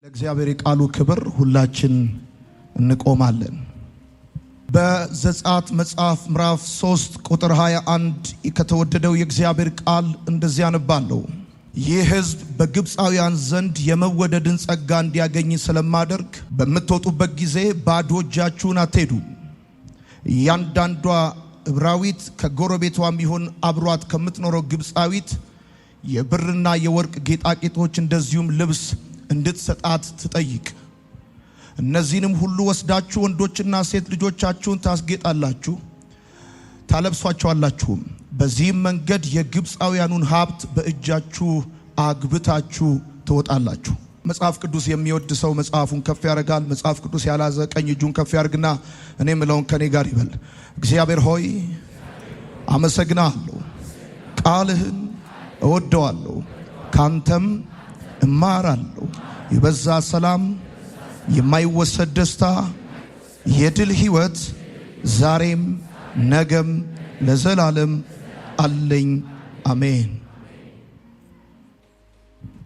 ለእግዚአብሔር ቃሉ ክብር ሁላችን እንቆማለን። በዘጸአት መጽሐፍ ምዕራፍ 3 ቁጥር 21 ከተወደደው የእግዚአብሔር ቃል እንደዚህ አነባለሁ። ይህ ሕዝብ በግብፃውያን ዘንድ የመወደድን ጸጋ እንዲያገኝ ስለማደርግ በምትወጡበት ጊዜ ባዶ እጃችሁን አትሄዱ። እያንዳንዷ ዕብራዊት ከጎረቤቷም ይሁን አብሯት ከምትኖረው ግብፃዊት የብርና የወርቅ ጌጣጌጦች እንደዚሁም ልብስ እንድትሰጣት ትጠይቅ። እነዚህንም ሁሉ ወስዳችሁ ወንዶችና ሴት ልጆቻችሁን ታስጌጣላችሁ፣ ታለብሷቸዋላችሁም። በዚህም መንገድ የግብፃውያኑን ሀብት በእጃችሁ አግብታችሁ ትወጣላችሁ። መጽሐፍ ቅዱስ የሚወድ ሰው መጽሐፉን ከፍ ያደርጋል። መጽሐፍ ቅዱስ ያላዘ ቀኝ እጁን ከፍ ያርግና እኔ ምለውን ከኔ ጋር ይበል። እግዚአብሔር ሆይ አመሰግናለሁ፣ ቃልህን እወደዋለሁ፣ ካንተም እማራለሁ። የበዛ ሰላም፣ የማይወሰድ ደስታ፣ የድል ሕይወት ዛሬም ነገም ለዘላለም አለኝ። አሜን።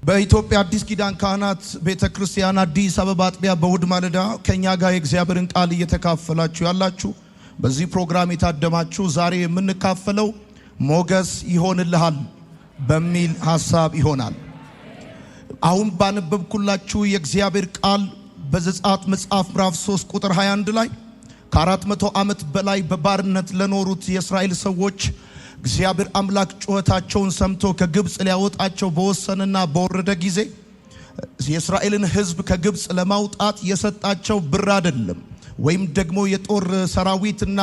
በኢትዮጵያ አዲስ ኪዳን ካህናት ቤተክርስቲያን አዲስ አበባ አጥቢያ በእሁድ ማለዳ ከኛ ጋር የእግዚአብሔርን ቃል እየተካፈላችሁ ያላችሁ፣ በዚህ ፕሮግራም የታደማችሁ፣ ዛሬ የምንካፈለው ሞገስ ይሆንልሃል በሚል ሐሳብ ይሆናል። አሁን ባነበብኩላችሁ የእግዚአብሔር ቃል በዘጸአት መጽሐፍ ምዕራፍ 3 ቁጥር 21 ላይ ከ400 ዓመት በላይ በባርነት ለኖሩት የእስራኤል ሰዎች እግዚአብሔር አምላክ ጩኸታቸውን ሰምቶ ከግብፅ ሊያወጣቸው በወሰነና በወረደ ጊዜ የእስራኤልን ሕዝብ ከግብፅ ለማውጣት የሰጣቸው ብር አይደለም፣ ወይም ደግሞ የጦር ሰራዊትና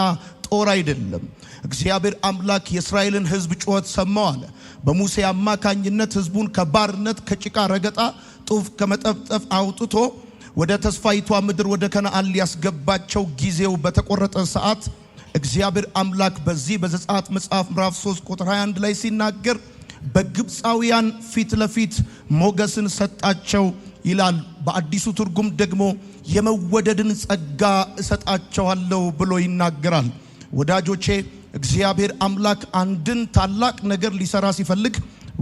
ጦር አይደለም። እግዚአብሔር አምላክ የእስራኤልን ሕዝብ ጩኸት ሰማው አለ። በሙሴ አማካኝነት ሕዝቡን ከባርነት ከጭቃ ረገጣ ጡፍ ከመጠፍጠፍ አውጥቶ ወደ ተስፋይቷ ምድር ወደ ከነዓን ሊያስገባቸው ጊዜው በተቆረጠ ሰዓት እግዚአብሔር አምላክ በዚህ በዘጸአት መጽሐፍ ምዕራፍ 3 ቁጥር 21 ላይ ሲናገር በግብፃውያን ፊት ለፊት ሞገስን ሰጣቸው ይላል። በአዲሱ ትርጉም ደግሞ የመወደድን ጸጋ እሰጣቸዋለሁ ብሎ ይናገራል። ወዳጆቼ እግዚአብሔር አምላክ አንድን ታላቅ ነገር ሊሰራ ሲፈልግ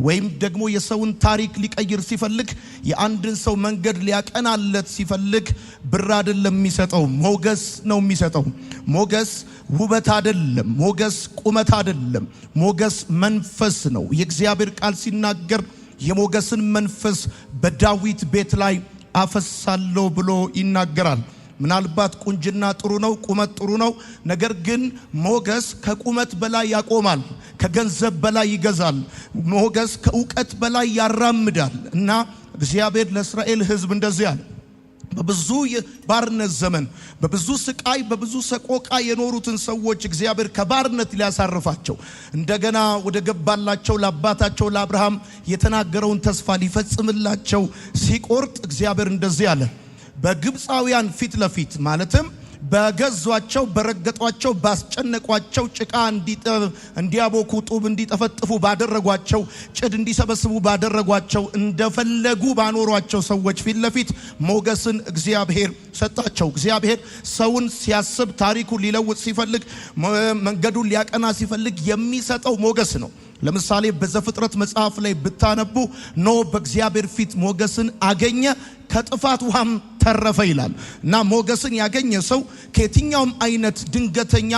ወይም ደግሞ የሰውን ታሪክ ሊቀይር ሲፈልግ የአንድን ሰው መንገድ ሊያቀናለት ሲፈልግ ብር አይደለም የሚሰጠው፣ ሞገስ ነው የሚሰጠው። ሞገስ ውበት አይደለም፣ ሞገስ ቁመት አይደለም፣ ሞገስ መንፈስ ነው። የእግዚአብሔር ቃል ሲናገር የሞገስን መንፈስ በዳዊት ቤት ላይ አፈሳለሁ ብሎ ይናገራል። ምናልባት ቁንጅና ጥሩ ነው፣ ቁመት ጥሩ ነው። ነገር ግን ሞገስ ከቁመት በላይ ያቆማል፣ ከገንዘብ በላይ ይገዛል። ሞገስ ከእውቀት በላይ ያራምዳል። እና እግዚአብሔር ለእስራኤል ሕዝብ እንደዚህ አለ። በብዙ የባርነት ዘመን በብዙ ስቃይ በብዙ ሰቆቃ የኖሩትን ሰዎች እግዚአብሔር ከባርነት ሊያሳርፋቸው እንደገና ወደ ገባላቸው ለአባታቸው ለአብርሃም የተናገረውን ተስፋ ሊፈጽምላቸው ሲቆርጥ እግዚአብሔር እንደዚህ አለ። በግብፃውያን ፊት ለፊት ማለትም በገዟቸው፣ በረገጧቸው፣ ባስጨነቋቸው፣ ጭቃ እንዲያቦኩ፣ ጡብ እንዲጠፈጥፉ ባደረጓቸው፣ ጭድ እንዲሰበስቡ ባደረጓቸው፣ እንደፈለጉ ባኖሯቸው ሰዎች ፊት ለፊት ሞገስን እግዚአብሔር ሰጣቸው። እግዚአብሔር ሰውን ሲያስብ፣ ታሪኩን ሊለውጥ ሲፈልግ፣ መንገዱን ሊያቀና ሲፈልግ የሚሰጠው ሞገስ ነው። ለምሳሌ በዘፍጥረት መጽሐፍ ላይ ብታነቡ ኖህ በእግዚአብሔር ፊት ሞገስን አገኘ፣ ከጥፋት ውሃም ተረፈ ይላል። እና ሞገስን ያገኘ ሰው ከየትኛውም አይነት ድንገተኛ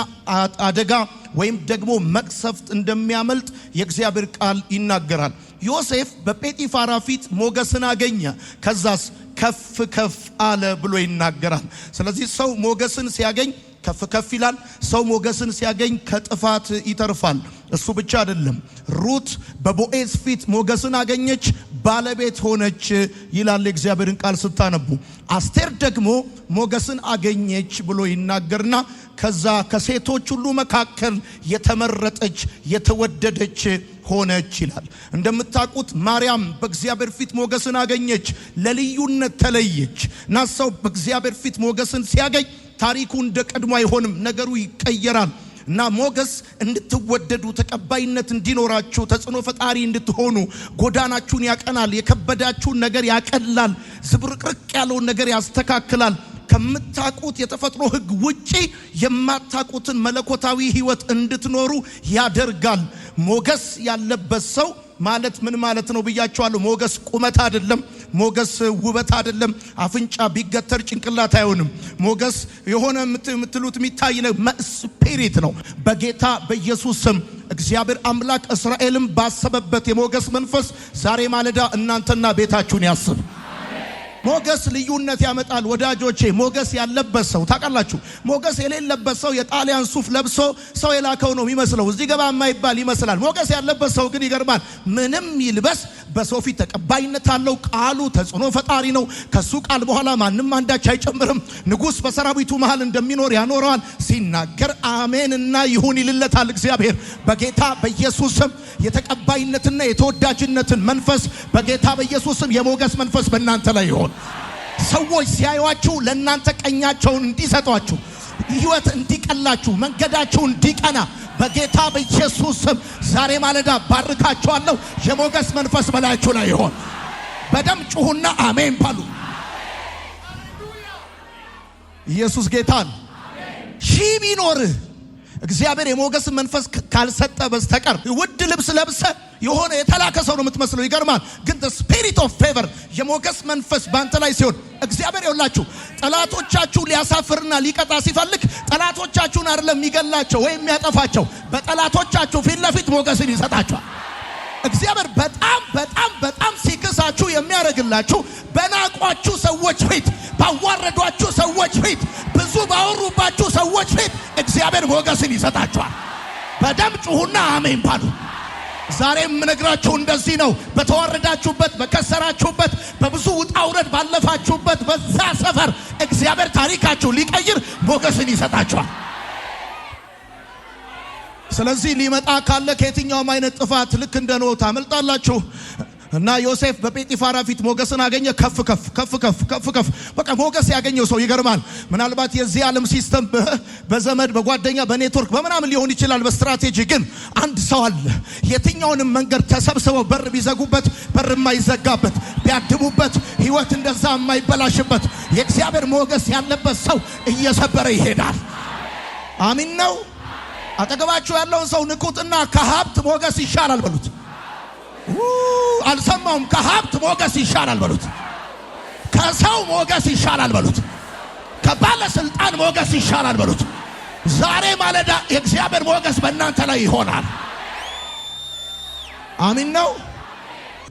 አደጋ ወይም ደግሞ መቅሰፍት እንደሚያመልጥ የእግዚአብሔር ቃል ይናገራል። ዮሴፍ በጴጢፋራ ፊት ሞገስን አገኘ፣ ከዛስ ከፍ ከፍ አለ ብሎ ይናገራል። ስለዚህ ሰው ሞገስን ሲያገኝ ከፍ ከፍ ይላል። ሰው ሞገስን ሲያገኝ ከጥፋት ይተርፋል። እሱ ብቻ አይደለም። ሩት በቦኤዝ ፊት ሞገስን አገኘች፣ ባለቤት ሆነች ይላል የእግዚአብሔርን ቃል ስታነቡ። አስቴር ደግሞ ሞገስን አገኘች ብሎ ይናገርና ከዛ ከሴቶች ሁሉ መካከል የተመረጠች የተወደደች ሆነች ይላል። እንደምታውቁት ማርያም በእግዚአብሔር ፊት ሞገስን አገኘች፣ ለልዩነት ተለየች። እና ሰው በእግዚአብሔር ፊት ሞገስን ሲያገኝ ታሪኩ እንደ ቀድሞ አይሆንም፣ ነገሩ ይቀየራል። እና ሞገስ እንድትወደዱ፣ ተቀባይነት እንዲኖራችሁ፣ ተጽዕኖ ፈጣሪ እንድትሆኑ ጎዳናችሁን ያቀናል፣ የከበዳችሁን ነገር ያቀላል፣ ዝብርቅርቅ ያለውን ነገር ያስተካክላል። ከምታቁት የተፈጥሮ ሕግ ውጪ የማታቁትን መለኮታዊ ሕይወት እንድትኖሩ ያደርጋል። ሞገስ ያለበት ሰው ማለት ምን ማለት ነው ብያቸዋለሁ። ሞገስ ቁመት አይደለም። ሞገስ ውበት አይደለም። አፍንጫ ቢገተር ጭንቅላት አይሆንም። ሞገስ የሆነ የምትሉት የሚታይ ነው፣ ስፒሪት ነው። በጌታ በኢየሱስ ስም እግዚአብሔር አምላክ እስራኤልን ባሰበበት የሞገስ መንፈስ ዛሬ ማለዳ እናንተና ቤታችሁን ያስብ። ሞገስ ልዩነት ያመጣል ወዳጆቼ። ሞገስ ያለበት ሰው ታውቃላችሁ፣ ሞገስ የሌለበት ሰው የጣሊያን ሱፍ ለብሶ ሰው የላከው ነው የሚመስለው። እዚህ ገባ የማይባል ይመስላል። ሞገስ ያለበት ሰው ግን ይገርማል። ምንም ይልበስ በሰው ፊት ተቀባይነት አለው። ቃሉ ተጽዕኖ ፈጣሪ ነው። ከሱ ቃል በኋላ ማንም አንዳች አይጨምርም። ንጉሥ በሰራዊቱ መሃል እንደሚኖር ያኖረዋል። ሲናገር አሜንና ይሁን ይልለታል እግዚአብሔር። በጌታ በኢየሱስ ስም የተቀባይነትና የተወዳጅነትን መንፈስ በጌታ በኢየሱስ ስም የሞገስ መንፈስ በእናንተ ላይ ይሁን። ሰዎች ሲያዩአችሁ ለእናንተ ቀኛቸውን እንዲሰጧችሁ፣ ሕይወት እንዲቀላችሁ፣ መንገዳችሁ እንዲቀና በጌታ በኢየሱስ ስም ዛሬ ማለዳ ባርካችኋለሁ። የሞገስ መንፈስ በላያችሁ ላይ ይሁን። በደም ጩሁና አሜን ባሉ። ኢየሱስ ጌታን ሺህ ቢኖርህ እግዚአብሔር የሞገስ መንፈስ ካልሰጠ በስተቀር ውድ ልብስ ለብሰ የሆነ የተላከ ሰው ነው የምትመስለው። ይገርማል። ግን the spirit of favor የሞገስ መንፈስ ባንተ ላይ ሲሆን እግዚአብሔር ይውላችሁ ጠላቶቻችሁ ሊያሳፍርና ሊቀጣ ሲፈልግ ጠላቶቻችሁን አይደለም የሚገላቸው ወይም የሚያጠፋቸው፣ በጠላቶቻችሁ ፊት ለፊት ሞገስን ይሰጣቸዋል። እግዚአብሔር በጣም ሲክሳችሁ የሚያደርግላችሁ በናቋችሁ ሰዎች ፊት፣ ባዋረዷችሁ ሰዎች ፊት፣ ብዙ ባወሩባችሁ ሰዎች ፊት እግዚአብሔር ሞገስን ይሰጣችኋል። በደም ጩሁና አሜን ባሉ። ዛሬ የምነግራችሁ እንደዚህ ነው። በተዋረዳችሁበት፣ በከሰራችሁበት፣ በብዙ ውጣ ውረድ ባለፋችሁበት በዛ ሰፈር እግዚአብሔር ታሪካችሁ ሊቀይር ሞገስን ይሰጣችኋል። ስለዚህ ሊመጣ ካለ ከየትኛውም አይነት ጥፋት ልክ እንደ ኖህ ታመልጣላችሁ። እና ዮሴፍ በጴጢፋራ ፊት ሞገስን አገኘ። ከፍ በቃ ሞገስ ያገኘው ሰው ይገርማል። ምናልባት የዚህ ዓለም ሲስተም በዘመድ በጓደኛ በኔትወርክ በምናምን ሊሆን ይችላል። በስትራቴጂ ግን አንድ ሰው አለ። የትኛውንም መንገድ ተሰብስበው በር ቢዘጉበት በር የማይዘጋበት፣ ቢያድሙበት ህይወት እንደዛ የማይበላሽበት የእግዚአብሔር ሞገስ ያለበት ሰው እየሰበረ ይሄዳል። አሚን ነው። አጠገባችሁ ያለውን ሰው ንቁትና ከሀብት ሞገስ ይሻላል በሉት። አልሰማውም። ከሀብት ሞገስ ይሻላል በሉት። ከሰው ሞገስ ይሻላል በሉት። ከባለስልጣን ሞገስ ይሻላል በሉት። ዛሬ ማለዳ የእግዚአብሔር ሞገስ በእናንተ ላይ ይሆናል። አሚን ነው።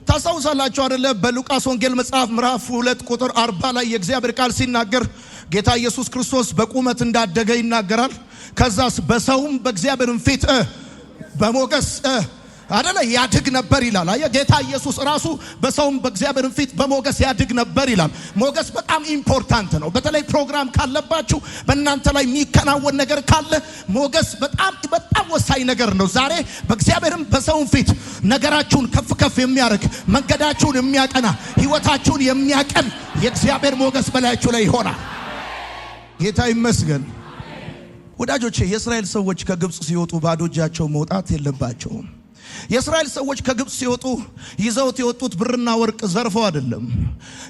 ታስታውሳላችሁ አይደለ? በሉቃስ ወንጌል መጽሐፍ ምዕራፍ 2 ቁጥር 40 ላይ የእግዚአብሔር ቃል ሲናገር ጌታ ኢየሱስ ክርስቶስ በቁመት እንዳደገ ይናገራል። ከዛስ በሰውም በእግዚአብሔርም ፊት በሞገስ አይደለ ያድግ ነበር ይላል። አየ ጌታ ኢየሱስ ራሱ በሰውም በእግዚአብሔርም ፊት በሞገስ ያድግ ነበር ይላል። ሞገስ በጣም ኢምፖርታንት ነው። በተለይ ፕሮግራም ካለባችሁ፣ በእናንተ ላይ የሚከናወን ነገር ካለ ሞገስ በጣም ወሳኝ ነገር ነው። ዛሬ በእግዚአብሔርም በሰውም ፊት ነገራችሁን ከፍ የሚያደርግ፣ መንገዳችሁን የሚያቀና፣ ህይወታችሁን የሚያቀን የእግዚአብሔር ሞገስ በላያችሁ ላይ ይሆናል። ጌታ ይመስገን። ወዳጆቼ የእስራኤል ሰዎች ከግብጽ ሲወጡ ባዶ እጃቸው መውጣት የለባቸውም። የእስራኤል ሰዎች ከግብጽ ሲወጡ ይዘውት የወጡት ብርና ወርቅ ዘርፈው አይደለም።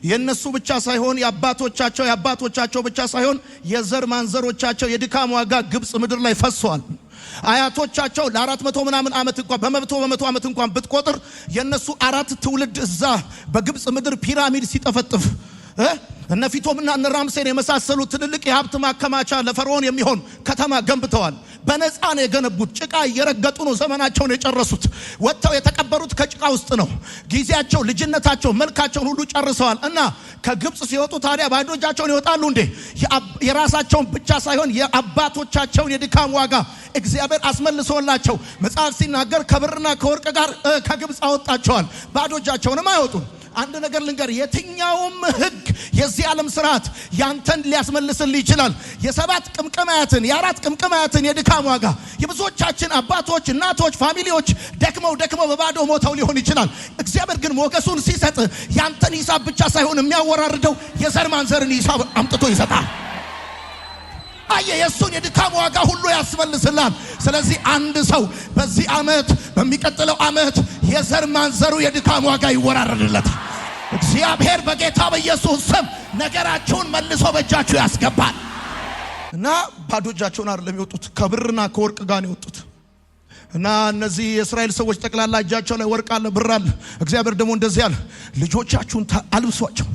የነሱ ብቻ ሳይሆን የአባቶቻቸው ብቻ ሳይሆን የዘር ማንዘሮቻቸው የድካም ዋጋ ግብጽ ምድር ላይ ፈሷል። አያቶቻቸው ለ400 ምናምን ዓመት እንኳን በመቶ ዓመት እንኳን ብትቆጥር የነሱ 4 ትውልድ እዛ በግብጽ ምድር ፒራሚድ ሲጠፈጥፍ እነ ፊቶምና እነ ራምሴን የመሳሰሉ ትልልቅ የሀብት ማከማቻ ለፈርዖን የሚሆን ከተማ ገንብተዋል። በነፃ ነው የገነቡት። ጭቃ እየረገጡ ነው ዘመናቸውን የጨረሱት። ወጥተው የተቀበሩት ከጭቃ ውስጥ ነው። ጊዜያቸው፣ ልጅነታቸው፣ መልካቸውን ሁሉ ጨርሰዋል። እና ከግብጽ ሲወጡ ታዲያ ባዶ እጃቸውን ይወጣሉ እንዴ? የራሳቸውን ብቻ ሳይሆን የአባቶቻቸውን የድካም ዋጋ እግዚአብሔር አስመልሶላቸው መጽሐፍ ሲናገር ከብርና ከወርቅ ጋር ከግብጽ አወጣቸዋል። ባዶ እጃቸውንም አይወጡም። አንድ ነገር ልንገር፣ የትኛውም ህግ የዚህ ዓለም ስርዓት ያንተን ሊያስመልስልህ ይችላል። የ7 ቅምቅማያትን የ4 ቅምቅማያትን የድካም ዋጋ የብዙዎቻችን አባቶች፣ እናቶች፣ ፋሚሊዎች ደክመው በባዶ ሞተው ሊሆን ይችላል። እግዚአብሔር ግን ሞገሱን ሲሰጥ ያንተን ሂሳብ ብቻ ሳይሆን የሚያወራርደው የዘር ማንዘርን ሂሳብ አምጥቶ ይሰጣል። የሱን የድካም ዋጋ ሁሉ ያስመልስላል። ስለዚህ አንድ ሰው በዚህ ዓመት በሚቀጥለው ዓመት የዘር ማንዘሩ የድካም ዋጋ ይወራረድለታል። እግዚአብሔር በጌታ በኢየሱስ ስም ነገራቸውን መልሶ በእጃቸው ያስገባል። እና ባዶ እጃቸውን አይደለም የወጡት፣ ከብርና ከወርቅ ጋር ነው የወጡት። እና እነዚህ የእስራኤል ሰዎች ጠቅላላ እጃቸው ላይ ወርቅ አለ ብር አለ እግዚአብሔር ደግሞ እንደዚህ ያለ ልጆቻችሁን አልብሷቸው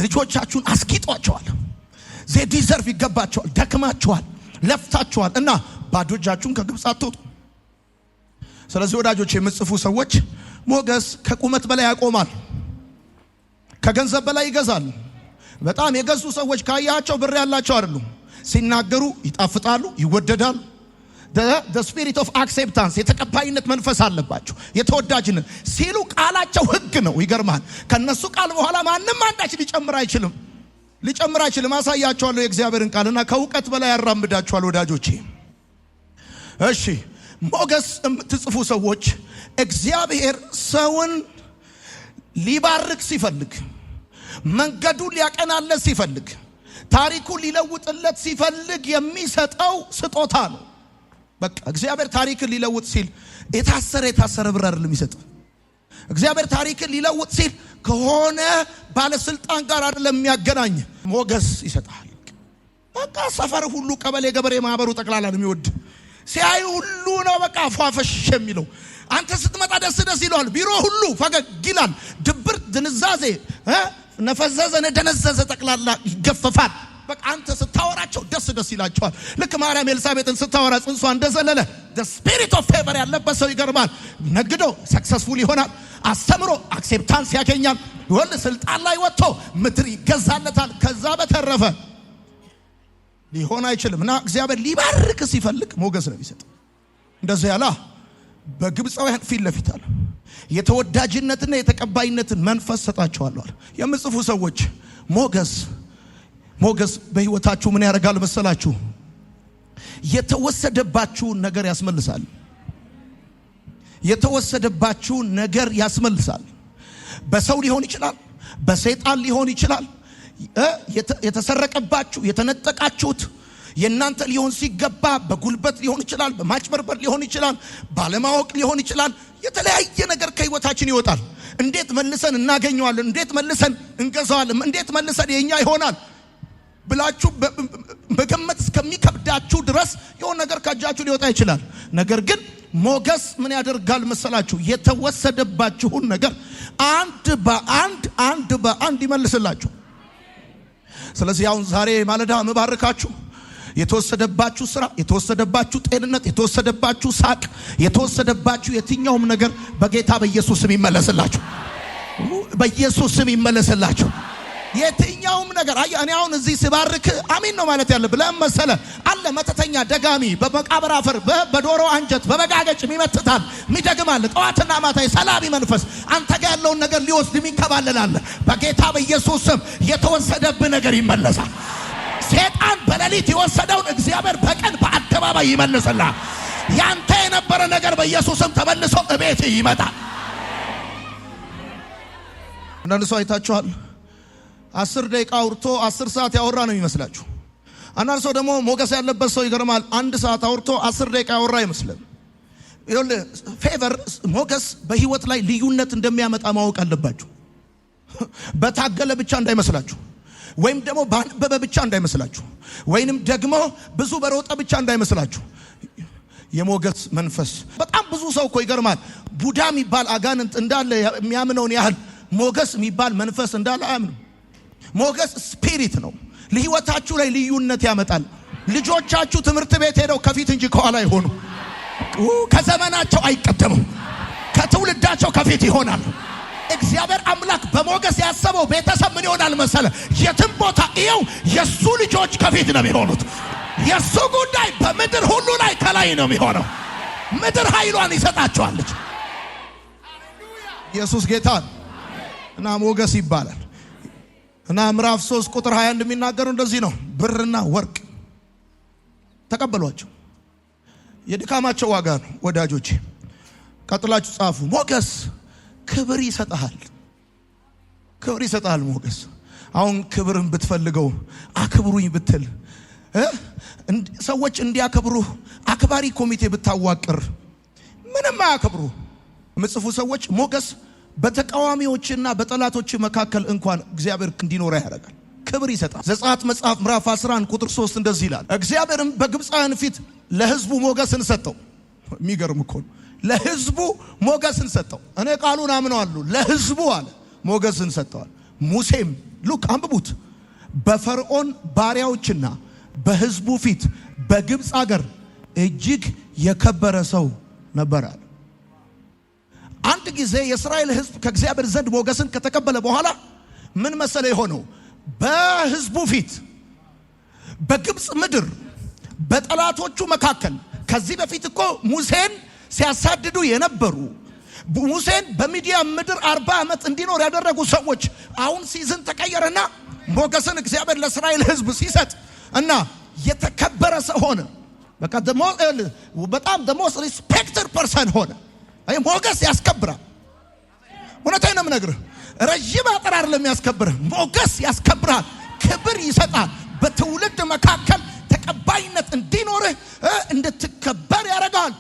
ልጆቻችሁን አስጊጧቸዋል they deserve ይገባቸዋል ደክማቸዋል ለፍታቸዋል እና ባዶ እጃችሁን ከግብጽ አትወጡ ስለዚህ ወዳጆች የምጽፉ ሰዎች ሞገስ ከቁመት በላይ ያቆማል ከገንዘብ በላይ ይገዛል በጣም የገዙ ሰዎች ካያቸው ብር ያላቸው አይደሉም ሲናገሩ ይጣፍጣሉ ይወደዳሉ the spirit of acceptance የተቀባይነት መንፈስ አለባቸው የተወዳጅነት ሲሉ ቃላቸው ህግ ነው ይገርማል ከነሱ ቃል በኋላ ማንንም አንዳች ሊጨምር አይችልም አሳያቸዋለሁ የእግዚአብሔርን ቃልና ከውቀት በላይ ያራምዳቸዋል ወዳጆቼ እሺ ሞገስ የምትጽፉ ሰዎች እግዚአብሔር ሰውን ሊባርክ ሲፈልግ መንገዱን ሊያቀናለት ሲፈልግ ታሪኩን ሊለውጥለት ሲፈልግ የሚሰጠው ስጦታ ነው በቃ እግዚአብሔር ታሪክን ሊለውጥ ሲል የታሰረ ብር አይደለም ይሰጥ እግዚአብሔር ታሪክን ሊለውጥ ሲል ከሆነ ባለስልጣን ጋር አይደለም የሚያገናኝ ሞገስ ይሰጣል በቃ ሰፈር ሁሉ ቀበሌ ገበሬ ማህበሩ ጠቅላላ ነው የሚወድ ሲያዩ ሁሉ ነው በቃ ፏፈሽ የሚለው አንተ ስትመጣ ደስ ይላል ቢሮ ሁሉ ፈገግ ይላል ድብር ድንዛዜ ነፈዘዘ ነደነዘዘ ጠቅላላ ይገፈፋል በቃ አንተ ስታወራቸው ደስ ይላቸዋል ልክ ማርያም ኤልሳቤጥን ስታወራ ጽንሷ እንደዘለለ the spirit of favor ያለበት ሰው ይገርማል ነግዶ ሰክሰስፉል ይሆናል አስተምሮ አክሴፕታንስ ያገኛል ወል ስልጣን ላይ ወጥቶ ምድር ይገዛለታል ከዛ በተረፈ ሊሆን አይችልምና እግዚአብሔር ሊባርክ ሲፈልግ ሞገስ ነው የሚሰጥ እንደዚህ ያላ በግብጻውያን ፊት ለፊት አለ የተወዳጅነትና የተቀባይነትን መንፈስ ሰጣቸዋለሁ የምጽፉ ሰዎች ሞገስ በህይወታችሁ ምን ያደርጋል መሰላችሁ የተወሰደባችሁ ነገር ያስመልሳል የተወሰደባችሁ ነገር ያስመልሳል በሰው ሊሆን ይችላል በሰይጣን ሊሆን ይችላል የተሰረቀባችሁ የተነጠቃችሁት የናንተ ሊሆን ሲገባ በጉልበት ሊሆን ይችላል በማጭበርበር ሊሆን ይችላል ባለማወቅ ሊሆን ይችላል የተለያየ ነገር ከህይወታችን ይወጣል እንዴት መልሰን እናገኘዋለን እንዴት መልሰን እንገዛዋለን እንዴት መልሰን የኛ ይሆናል ብላችሁ በገመት እስከሚከብዳችሁ ድረስ የሆነ ነገር ከእጃችሁ ሊወጣ ይችላል ነገር ግን ሞገስ ምን ያደርጋል መሰላችሁ የተወሰደባችሁን ነገር አንድ በአንድ ይመልስላችሁ ስለዚህ አሁን ዛሬ ማለዳ መባረካችሁ የተወሰደባችሁ ስራ የተወሰደባችሁ ጤንነት የተወሰደባችሁ ሳቅ የተወሰደባችሁ የትኛውም ነገር በጌታ በኢየሱስ ስም ይመለስላችሁ በኢየሱስ ስም ይመለስላችሁ የትኛውም ነገር እኔ አሁን እዚህ ሲባርክ አሜን ነው ማለት ያለብህ ለምሳሌ አለ መተተኛ ደጋሚ በመቃብር አፈር በዶሮ አንጀት በበጋገጭ የሚመትታል የሚደግማል ጠዋትና ማታ ሰላም መንፈስ አንተ ጋር ያለውን ነገር ሊወስድ የሚከባለላል በጌታ በኢየሱስ ስም የተወሰደብህ ነገር ይመለሳል ሰይጣን በሌሊት የወሰደውን እግዚአብሔር በቀን በአደባባይ ይመልስልሃል ያንተ የነበረ ነገር በኢየሱስ ስም ተመልሶ እቤት ይመጣል እናንተ አይታችኋል 10 ደቂቃ አውርቶ 10 ሰዓት ያወራ ነው የሚመስላችሁ አንዳንድ ሰው ደግሞ ሞገስ ያለበት ሰው ይገርማል 1 ሰዓት አውርቶ 10 ደቂቃ ያወራ ይመስላል ይኸውልህ ፌቨር ሞገስ በህይወት ላይ ልዩነት እንደሚያመጣ ማወቅ አለባችሁ በታገለ ብቻ እንዳይመስላችሁ ወይም ደግሞ ባነበበ ብቻ እንዳይመስላችሁ ወይንም ደግሞ ብዙ በሮጠ ብቻ እንዳይመስላችሁ የሞገስ መንፈስ በጣም ብዙ ሰው እኮ ይገርማል ቡዳ የሚባል አጋንንት እንዳለ የሚያምነውን ያህል ሞገስ የሚባል መንፈስ እንዳለ አያምንም ሞገስ ስፒሪት ነው ለህይወታችሁ ላይ ልዩነት ያመጣል ልጆቻችሁ ትምህርት ቤት ሄደው ከፊት እንጂ ከኋላ ይሆኑ ከዘመናቸው አይቀደሙ ከትውልዳቸው ከፊት ይሆናል እግዚአብሔር አምላክ በሞገስ ያሰበው ቤተሰብ ምን ይሆናል መሰለ የትም ቦታ ይው የሱ ልጆች ከፊት ነው የሚሆኑት የሱ ጉዳይ በምድር ሁሉ ላይ ከላይ ነው የሚሆነው ምድር ኃይሏን ይሰጣቸዋለች ኢየሱስ ጌታ እና ሞገስ ይባላል እና ምዕራፍ 3 ቁጥር 21 የሚናገረው እንደዚህ ነው ብርና ወርቅ ተቀበሏቸው የድካማቸው ዋጋ ነው ወዳጆቼ ቀጥላችሁ ጻፉ ሞገስ ክብር ይሰጣል ሞገስ አሁን ክብርን ብትፈልገው አክብሩኝ ብትል ሰዎች እንዲያከብሩ አክባሪ ኮሚቴ ብታዋቅር ምንም አያከብሩ ምጽፉ ሰዎች ሞገስ በተቃዋሚዎችና በጠላቶች መካከል እንኳን እግዚአብሔር እንዲኖር ያደርጋል ክብር ይሰጣል ዘጸአት መጽሐፍ ምዕራፍ 11 ቁጥር 3 እንደዚህ ይላል እግዚአብሔርም በግብፃውያን ፊት ለሕዝቡ ሞገስን ሰጠው የሚገርም እኮ ነው። ለህዝቡ ሞገስን ሰጠው። እኔ ቃሉን አምነዋለሁ። ለህዝቡ አለ ሞገስን ሰጠዋል። ሙሴም ሉክ አንብቡት፣ በፈርዖን ባሪያዎችና በህዝቡ ፊት በግብፅ ሀገር እጅግ የከበረ ሰው ነበር አለ። አንድ ጊዜ የእስራኤል ህዝብ ከእግዚአብሔር ዘንድ ሞገስን ከተቀበለ በኋላ ምን መሰለ የሆነው? በህዝቡ ፊት በግብፅ ምድር በጠላቶቹ መካከል ከዚህ በፊት እኮ ሙሴን ሲያሳድዱ የነበሩ ሙሴን በሚዲያም ምድር 40 ዓመት እንዲኖር ያደረጉ ሰዎች አሁን ሲዝን ተቀየረና ሞገስን እግዚአብሔር ለእስራኤል ህዝብ ሲሰጥ እና የተከበረ ሰው ሆነ። በቃ በጣም the most respected person ሆነ። አይ ሞገስ ያስከብራል። እውነቴን ነው የምነግርህ። ረጅም አጥር አይደለም ያስከብርህ፣ ሞገስ ያስከብራል፣ ክብር ይሰጣል። በትውልድ መካከል ተቀባይነት እንዲኖርህ እንድትከበር ያደርጋል።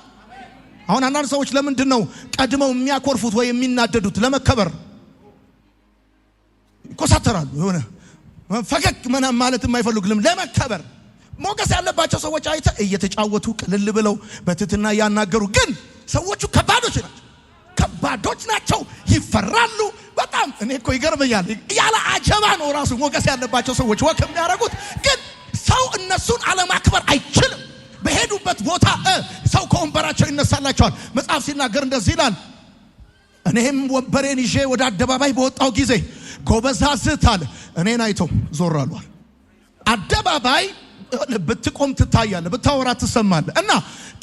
አሁን አንዳንድ ሰዎች ለምንድን ነው ቀድመው የሚያኮርፉት ወይ የሚናደዱት? ለመከበር ይኮሳተራሉ። የሆነ ፈገግ ማለት የማይፈልጉም ለመከበር። ሞገስ ያለባቸው ሰዎች አይተ እየተጫወቱ ቅልል ብለው በትትና ያናገሩ፣ ግን ሰዎቹ ከባዶች ናቸው፣ ይፈራሉ በጣም። እኔ እኮ ይገርመኛል። ያለ አጀባ ነው ራሱ ሞገስ ያለባቸው ሰዎች ወክ የሚያደርጉት፣ ግን ሰው እነሱን አለማክበር አይችልም። በሄዱበት ቦታ ሰው ከወንበራቸው ይነሳላቸዋል። መጽሐፍ ሲናገር እንደዚህ ይላል፣ እኔም ወንበሬን ይዤ ወደ አደባባይ በወጣው ጊዜ ጎበዛዝት አለ እኔን አይቶ ዞር አሏል። አደባባይ ብትቆም ትታያለህ፣ ብታወራ ትሰማለህ። እና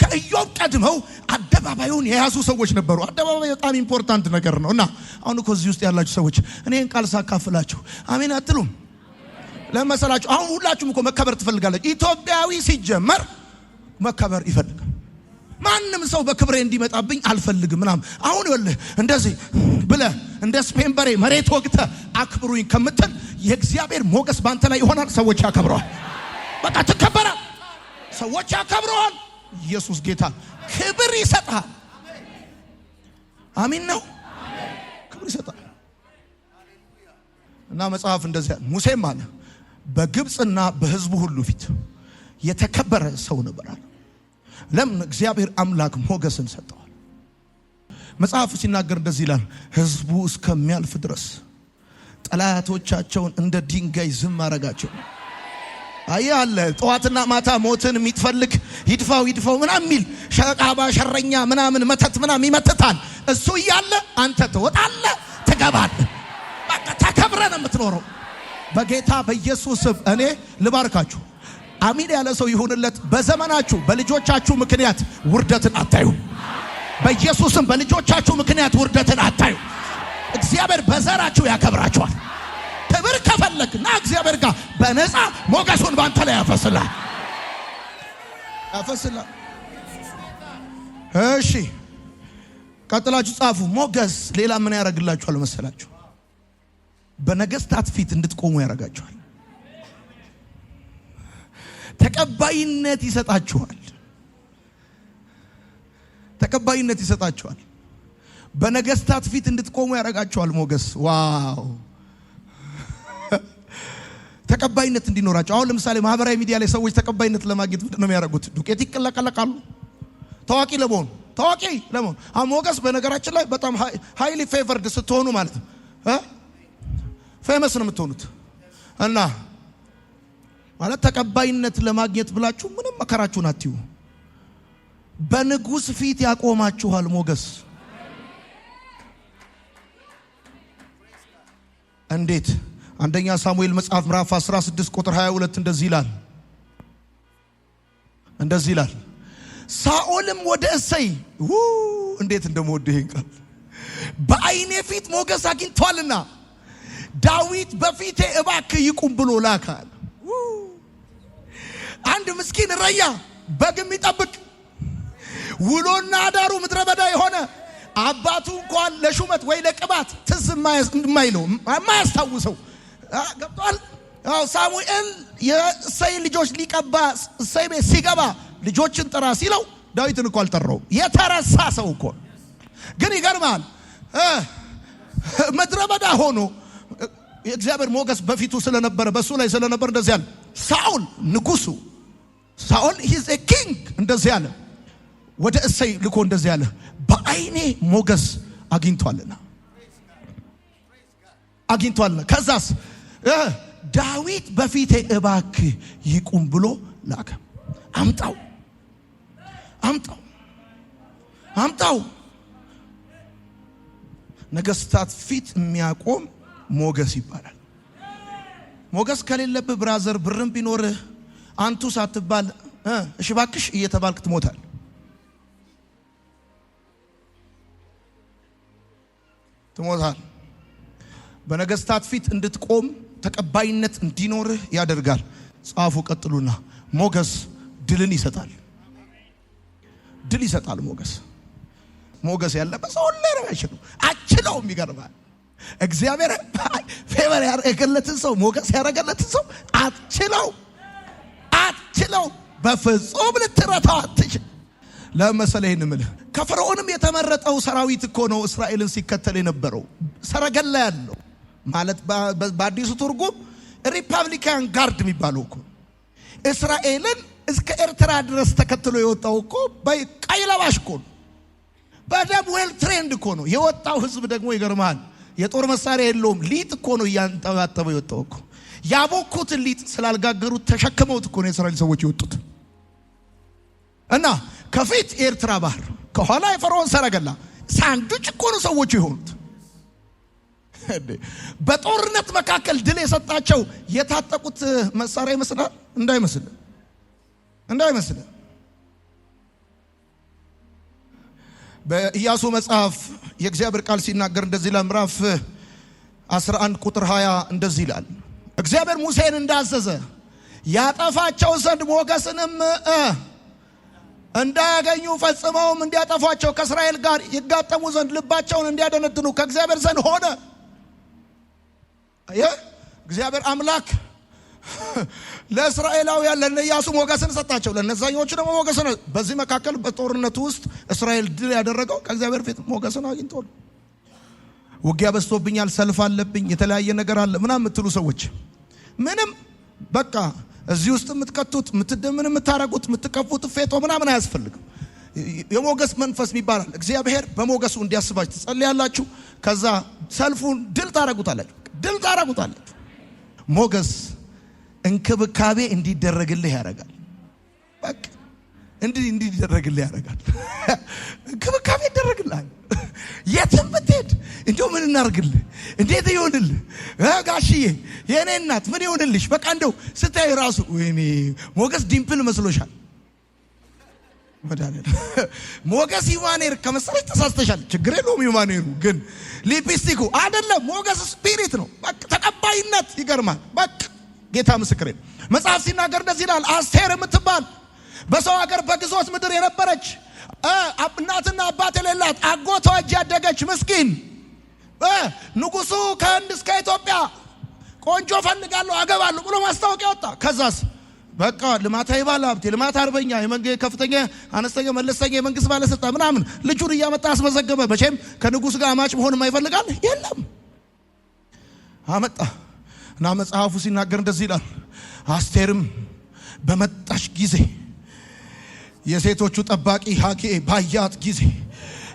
ከኢዮብ ቀድመው አደባባዩን የያዙ ሰዎች ነበሩ። አደባባይ በጣም ኢምፖርታንት ነገር ነው። እና አሁን እኮ እዚህ ውስጥ ያላችሁ ሰዎች እኔን ቃል ሳካፍላችሁ አሜን አትሉም? ለመሰላችሁ አሁን ሁላችሁም እኮ መከበር ትፈልጋላችሁ። ኢትዮጵያዊ ሲጀመር መከበር ይፈልጋል። ማንም ሰው በክብሬ እንዲመጣብኝ አልፈልግም ምናምን። አሁን ይኸውልህ እንደዚህ ብለህ እንደ ስፔን በሬ መሬት ወግተህ አክብሩኝ ከምትል የእግዚአብሔር ሞገስ ባንተ ላይ ይሆናል። ሰዎች ያከብረዋል። በቃ ትከበራል። ሰዎች ያከብረዋል። ኢየሱስ ጌታ ክብር ይሰጣል። አሜን ነው። ክብር ይሰጣል። እና መጽሐፍ እንደዚህ ያለ ሙሴም አለ በግብፅና በህዝቡ ሁሉ ፊት የተከበረ ሰው ነበር። ለምን? እግዚአብሔር አምላክ ሞገስን ሰጠዋል። መጽሐፍ ሲናገር እንደዚህ ይላል፣ ህዝቡ እስከሚያልፍ ድረስ ጠላቶቻቸውን እንደ ድንጋይ ዝም አረጋቸው። አያለ ጠዋትና ማታ ሞትን የሚትፈልግ ይድፋው ምናምን የሚል ሸቃባ ሸረኛ ምናምን መተት ምናምን ይመትታል። እሱ እያለ አንተ ትወጣለህ ትገባለህ። በቃ ተከብረን የምትኖረው በጌታ በኢየሱስ ስም እኔ ልባርካችሁ። አሚን ያለ ሰው ይሁንለት። በዘመናችሁ በልጆቻችሁ ምክንያት ውርደትን አታዩ። በኢየሱስም በልጆቻችሁ ምክንያት ውርደትን አታዩ። እግዚአብሔር በዘራችሁ ያከብራችኋል። ክብር ከፈለግና እግዚአብሔር ጋር በነፃ ሞገሱን ባንተ ላይ ያፈስላል። እሺ ቀጥላችሁ ጻፉ። ሞገስ ሌላ ምን ያደርግላችኋል መሰላችሁ? በነገስታት ፊት እንድትቆሙ ያደርጋችኋል። ተቀባይነት ይሰጣችኋል። ተቀባይነት ይሰጣችኋል። በነገስታት ፊት እንድትቆሙ ያደርጋችኋል ሞገስ። ዋው! ተቀባይነት እንዲኖራቸው። አሁን ለምሳሌ ማህበራዊ ሚዲያ ላይ ሰዎች ተቀባይነት ለማግኘት ምንድን ነው የሚያደርጉት? ዱቄት ይቀላቀላሉ ታዋቂ ለመሆን። አሁን ሞገስ በነገራችን ላይ በጣም ሃይሊ ፌቨርድ ስትሆኑ ማለት ነው ፌመስ ነው የምትሆኑት። እና ማለት ተቀባይነት ለማግኘት ብላችሁ ምንም መከራችሁን አትዩ። በንጉስ ፊት ያቆማችኋል ሞገስ። እንዴት? አንደኛ ሳሙኤል መጽሐፍ ምዕራፍ 16 ቁጥር 22 እንደዚህ ይላል ሳኦልም ወደ እሰይ እንዴት እንደምወደው ይሄን ቃል በአይኔ ፊት ሞገስ አግኝቷልና ዳዊት በፊቴ እባክህ ይቁም ብሎ ላካል። አንድ ምስኪን እረኛ በግም ይጠብቅ ውሎና አዳሩ ምድረ በዳ የሆነ አባቱ እንኳን ለሹመት ወይ ለቅባት ትዝ የማይለው የማያስታውሰው ገብቷል። ሳሙኤል የእሰይ ልጆች ሊቀባ እሰይ ቤት ሲገባ ልጆችን ጥራ ሲለው ዳዊትን እኮ አልጠራው። የተረሳ ሰው እኮ ግን ይገርማል። ምድረ በዳ ሆኖ የእግዚአብሔር ሞገስ በፊቱ ስለነበረ በሱ ላይ ስለነበረ እንደዚህ ያለ ሳኦል ንጉሱ ሳኦል ሂዝ ኤ ኪንግ እንደዚህ ያለ ወደ እሰይ ልኮ እንደዚህ ያለ በአይኔ ሞገስ አግኝቷልና ከዛስ ዳዊት በፊቴ እባክህ ይቁም ብሎ ላከ። አምጣው ነገስታት ፊት የሚያቆም ሞገስ ይባላል። ሞገስ ከሌለብህ ብራዘር ብርም ቢኖርህ አንቱ ሳትባል እሺ ባክሽ እየተባልክ ትሞታል። በነገስታት ፊት እንድትቆም ተቀባይነት እንዲኖርህ ያደርጋል። ጻፉ ቀጥሉና ሞገስ ድልን ይሰጣል። ሞገስ ያለበት ሰው ሁሉ አችለውም ይገርማል። እግዚአብሔር ፌቨር ያደረገለትን ሰው ሞገስ ያደረገለትን ሰው አችለው በፍጹም ልትረታው አትችል። ለምሳሌ እንምልህ ከፈርዖንም የተመረጠው ሰራዊት እኮ ነው እስራኤልን ሲከተል የነበረው ሰረገላ ያለው ማለት በአዲሱ ትርጉም ሪፐብሊካን ጋርድ የሚባለው እኮ እስራኤልን እስከ ኤርትራ ድረስ ተከትሎ የወጣው እኮ በቀይ ለባሽ እኮ ነው። በደም ዌል ትሬንድ እኮ ነው የወጣው ህዝብ። ደግሞ ይገርማል የጦር መሳሪያ የለውም። ሊጥ እኮ ነው ያንጠባጠበው የወጣው እኮ። ያቦኩትን ሊጥ ስላልጋገሩት ተሸክመውት እኮ ነው የእስራኤል ሰዎች የወጡት። እና ከፊት ኤርትራ ባህር ከኋላ የፈርዖን ሰረገላ ሳንዱች እኮ ነው ሰዎች የሆኑት። በጦርነት መካከል ድል የሰጣቸው የታጠቁት መሳሪያ ይመስላል? እንዳይመስል በኢያሱ መጽሐፍ የእግዚአብሔር ቃል ሲናገር እንደዚህ ይላል። ምዕራፍ 11 ቁጥር 20 እንደዚህ ይላል። እግዚአብሔር ሙሴን እንዳዘዘ ያጠፋቸው ዘንድ ሞገስንም እንዳያገኙ ፈጽመውም እንዲያጠፏቸው ከእስራኤል ጋር ይጋጠሙ ዘንድ ልባቸውን እንዲያደነድኑ ከእግዚአብሔር ዘንድ ሆነ። እግዚአብሔር አምላክ ለእስራኤላውያን ለኢያሱ ሞገስን ሰጣቸው፣ ለነዛኞቹ ደግሞ ሞገስን። በዚህ መካከል በጦርነቱ ውስጥ እስራኤል ድል ያደረገው ከእግዚአብሔር ፊት ሞገስን አግኝቶ ነው። ውጊያ በዝቶብኛል፣ ሰልፍ አለብኝ፣ የተለያየ ነገር አለ ምናምን የምትሉ ሰዎች ምንም በቃ እዚህ ውስጥ የምትከቱት ምን የምታረጉት የምትቀፉት ፌቶ ምናምን አያስፈልግም። የሞገስ መንፈስ ይባላል። እግዚአብሔር በሞገሱ እንዲያስባችሁ ትጸልያላችሁ። ከዛ ሰልፉን ድል ታረጉታላችሁ። ሞገስ እንክብካቤ እንዲደረግልህ ያደርጋል። በቃ እንዲደረግልህ ያደርጋል። እንክብካቤ ይደረግልሃል። የትም ብትሄድ እንደው ምን እናርግልህ፣ እንዴት ይሆንልህ ጋሽዬ የኔ እናት ምን ይሆንልሽ፣ በቃ እንደው ስታይ ራሱ ወይኔ ሞገስ ዲምፕል መስሎሻል። መዳኔ ሞገስ ይማኔር ከመሰለሽ ተሳስተሻል። ችግር የለውም። ይማኔሩ ግን ሊፕስቲኩ አይደለም። ሞገስ ስፒሪት ነው። በቃ ተቀባይነት ይገርማል። በቃ ጌታ ምስክሬ መጽሐፍ ሲናገር እንደዚህ ይላል። አስቴር የምትባል በሰው ሀገር በግዞት ምድር የነበረች እናትና አባት የሌላት አጎቷ እጅ ያደገች ምስኪን ንጉሱ ከህንድ እስከ ኢትዮጵያ ቆንጆ ፈልጋለሁ አገባለሁ ብሎ ማስታወቂያ ወጣ። ከዛስ በቃ ልማታዊ ባለሀብት፣ ልማት አርበኛ፣ ከፍተኛ አነስተኛ መለስተኛ የመንግስት ባለስልጣን ምናምን ልጁን እያመጣ አስመዘገበ። መቼም ከንጉስ ጋር አማች መሆን የማይፈልጋል የለም። አመጣ እና መጽሐፉ ሲናገር እንደዚህ ይላል። አስቴርም በመጣች ጊዜ የሴቶቹ ጠባቂ ሐጌ ባያት ጊዜ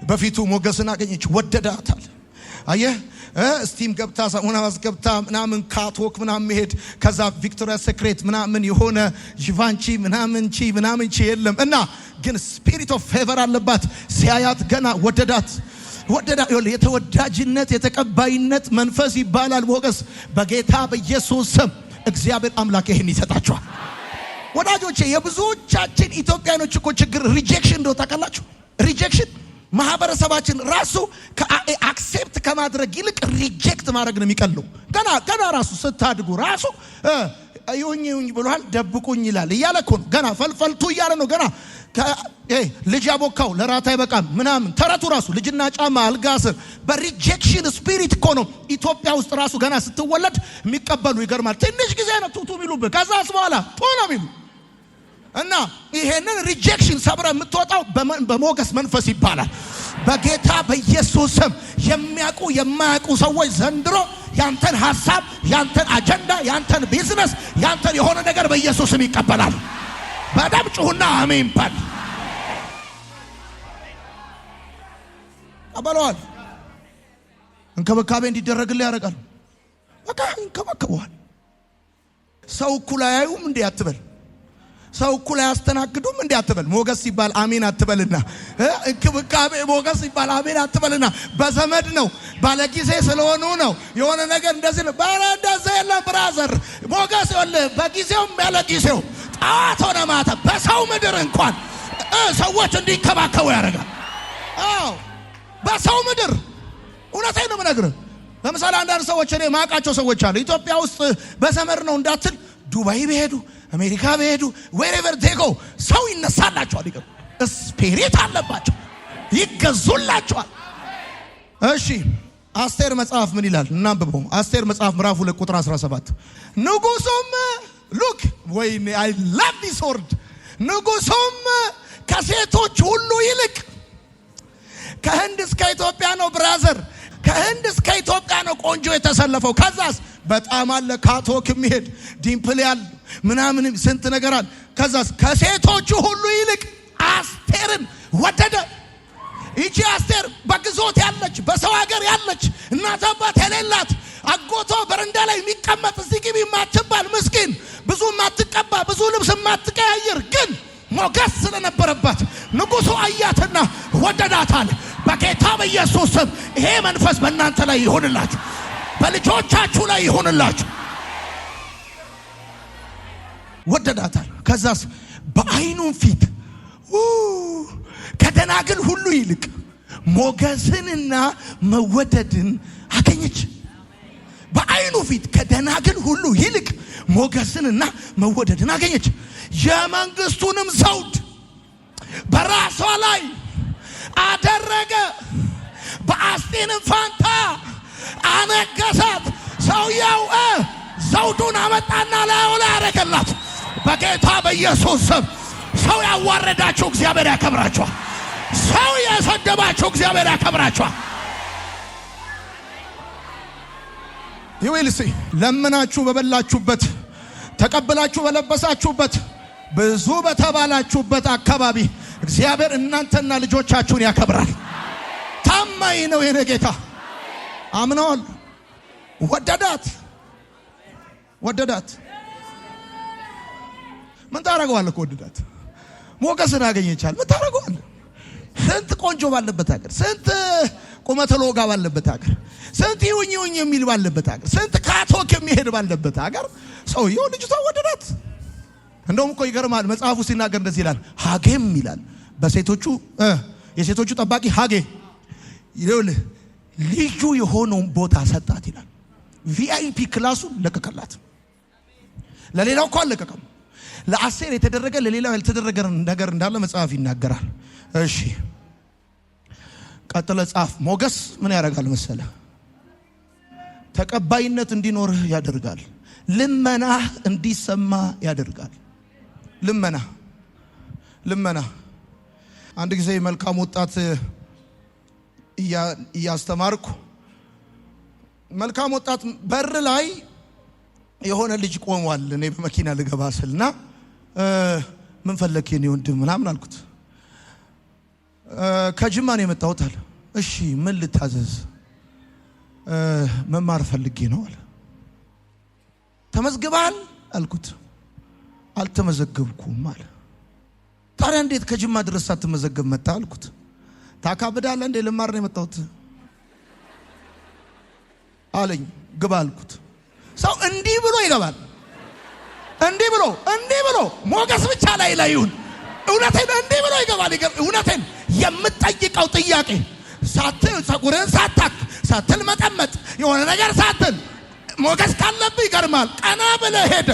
በፊቱ ሞገስን አገኘች፣ ወደዳታል። አየህ ስቲም ገብታ ሳሙና ገብታ ምናምን ካቶክ ምናምን መሄድ ከዛ ቪክቶሪያ ሴክሬት ምናምን የሆነ ጂቫንቺ ምናምን ቺ የለም። እና ግን ስፒሪት ኦፍ ፌቨር አለባት። ሲያያት ገና ወደዳት። የተወዳጅነት የተቀባይነት መንፈስ ይባላል ሞገስ። በጌታ በኢየሱስ ስም እግዚአብሔር አምላክ ይሄን ይሰጣችኋል። ወዳጆቼ የብዙዎቻችን ኢትዮጵያኖች እኮ ችግር ሪጀክሽን እንደው ታውቃላችሁ። ሪጀክሽን ማህበረሰባችን ራሱ አክሴፕት ከማድረግ ይልቅ ሪጀክት ማድረግ ነው የሚቀለው። ገና ራሱ ስታድጉ ራሱ ይሁኝ ብሏል ደብቁኝ ይላል እያለ እኮ ነው። ገና ፈልፈልቱ እያለ ነው። ገና ልጅ ያቦካው ለራት አይበቃም ምናምን ተረቱ ራሱ ልጅና ጫማ አልጋ ስር በሪጀክሽን ስፒሪት እኮ ነው ኢትዮጵያ ውስጥ ራሱ ገና ስትወለድ የሚቀበሉ። ይገርማል። ትንሽ ጊዜ ነው ቱቱ የሚሉብህ፣ ከዛስ በኋላ ቶሎ የሚሉ እና ይሄንን ሪጀክሽን ሰብረ የምትወጣው በሞገስ መንፈስ ይባላል። በጌታ በኢየሱስ ስም የሚያውቁ የማያውቁ ሰዎች ዘንድሮ ያንተን ሐሳብ፣ ያንተን አጀንዳ፣ ያንተን ቢዝነስ፣ ያንተን የሆነ ነገር በኢየሱስ ስም ይቀበላል። በደም ጩሁና አሜን በል። አባሏል እንክብካቤ እንዲደረግልህ ያደርጋል። በቃ እንከባከበዋል። ሰው እኩል አያዩም እንዴ አትበል። ሰው እኩል አያስተናግዱም እንዴ አትበል። ሞገስ ሲባል አሜን አትበልና እንክብካቤ ሞገስ ሲባል አሜን አትበልና በዘመድ ነው ባለጊዜ ስለሆኑ ነው የሆነ ነገር እንደዚህ ነው እንደዚህ የለም ብራዘር። ሞገስ ይኸውልህ በጊዜውም ያለ ጊዜው ጣት ሆነ ማታ በሰው ምድር እንኳን ሰዎች እንዲከባከቡ ያደርጋል። አዎ በሰው ምድር እውነቴን ነው የምነግርህ። ለምሳሌ አንዳንድ ሰዎች እኔ ማቃቸው ሰዎች አሉ ኢትዮጵያ ውስጥ በዘመድ ነው እንዳትል ዱባይ ቢሄዱ አሜሪካ ቢሄዱ wherever they go ሰው ይነሳላቸዋል። ይገርም ስፒሪት አለባቸው ይገዙላቸዋል። እሺ አስቴር መጽሐፍ ምን ይላል እናንብበው። አስቴር መጽሐፍ ምዕራፍ 2 ቁጥር 17 ንጉሡም ሉክ ወይኔ I love this word ንጉሡም ከሴቶች ሁሉ ይልቅ ከህንድ እስከ ኢትዮጵያ ነው ብራዘር ከህንድ እስከ ኢትዮጵያ ነው ቆንጆ የተሰለፈው። ከዛስ በጣም አለ ካቶክ የሚሄድ ዲምፕል ያለ ምናምን ስንት ነገር አለ። ከዛስ ከሴቶቹ ሁሉ ይልቅ አስቴርን ወደደ። ይቺ አስቴር በግዞት ያለች በሰው ሀገር ያለች እናት አባት የሌላት አጎቷ በረንዳ ላይ የሚቀመጥ እዚህ ግቢ ማትባል ምስኪን ብዙ ማትቀባ ብዙ ልብስ ማትቀያየር ግን ሞገስ ስለነበረባት ንጉሡ አያትና ወደዳታል። በጌታ በኢየሱስ ስም ይሄ መንፈስ በእናንተ ላይ ይሁንላችሁ፣ በልጆቻችሁ ላይ ይሁንላችሁ። ወደዳታል። ከዛስ በዓይኑ ፊት ከደናግል ሁሉ ይልቅ ሞገስንና መወደድን አገኘች። በዓይኑ ፊት ከደናግል ሁሉ ይልቅ ሞገስንና መወደድን አገኘች። የመንግስቱንም ዘውድ በራሷ ላይ አደረገ። በአስቴንም ፋንታ አነገሳት። ሰውየው ዘውዱን አመጣና ላዩ ላይ አደረገላት። በጌታ በኢየሱስ ስም ሰው ያዋረዳችሁ እግዚአብሔር ያከብራችኋል። ሰው የሰደባችሁ እግዚአብሔር ያከብራችኋል። ይወልሲ ለምናችሁ በበላችሁበት ተቀበላችሁ በለበሳችሁበት ብዙ በተባላችሁበት አካባቢ እግዚአብሔር እናንተና ልጆቻችሁን ያከብራል። ታማኝ ነው የኔ ጌታ። አምነዋል። ወደዳት። ምን ታረጋዋለህ? ወደዳት። ሞገስን አገኘቻል። ምን ታረጋዋለህ? ስንት ቆንጆ ባለበት ሀገር፣ ስንት ቁመተ ሎጋ ባለበት ሀገር፣ ስንት ይሁኝ የሚል ባለበት ሀገር፣ ስንት ካቶክ የሚሄድ ባለበት ሀገር ሰውየው ልጅቷ ወደዳት። እንደውም እኮ ይገርማል። መጽሐፉ ሲናገር እንደዚህ ይላል። ሀጌም ይላል በሴቶቹ የሴቶቹ ጠባቂ ሀጌ ይኸውልህ ልዩ የሆነውን ቦታ ሰጣት ይላል። ቪአይፒ ክላሱን ለቀቀላት። ለሌላው እኮ አልለቀቀም። ለአስቴር የተደረገ ለሌላው ያልተደረገ ነገር እንዳለ መጽሐፍ ይናገራል። እሺ ቀጥለ ጻፍ። ሞገስ ምን ያደርጋል መሰለ? ተቀባይነት እንዲኖርህ ያደርጋል። ልመናህ እንዲሰማ ያደርጋል። ልመና አንድ ጊዜ መልካም ወጣት እያስተማርኩ መልካም ወጣት በር ላይ የሆነ ልጅ ቆሟል። እኔ በመኪና ልገባ ስልና ምን ፈለክ የኔ ወንድም ምናምን አልኩት። ከጅማ ነው የመጣሁት አለ። እሺ ምን ልታዘዝ? መማር ፈልጌ ነው አለ። ተመዝግበሃል አልኩት። አልተመዘገብኩም አለ። ታዲያ እንዴት ከጅማ ድረስ ሳትመዘገብ መጣ አልኩት። ታካብዳለህ እንዴ? ልማር ነው የመጣሁት አለኝ። ግባ አልኩት። ሰው እንዲህ ብሎ ይገባል። እንዲህ ብሎ ሞገስ ብቻ ላይ ይሁን። እውነቴን እንዲህ ብሎ ይገባል። እውነቴን የምትጠይቀው ጥያቄ ሳትል ፀጉርን ሳታክ ሳትል መጠመጥ የሆነ ነገር ሳትል ሞገስ ካለብህ ይገርማል። ቀና ብለህ ሄደ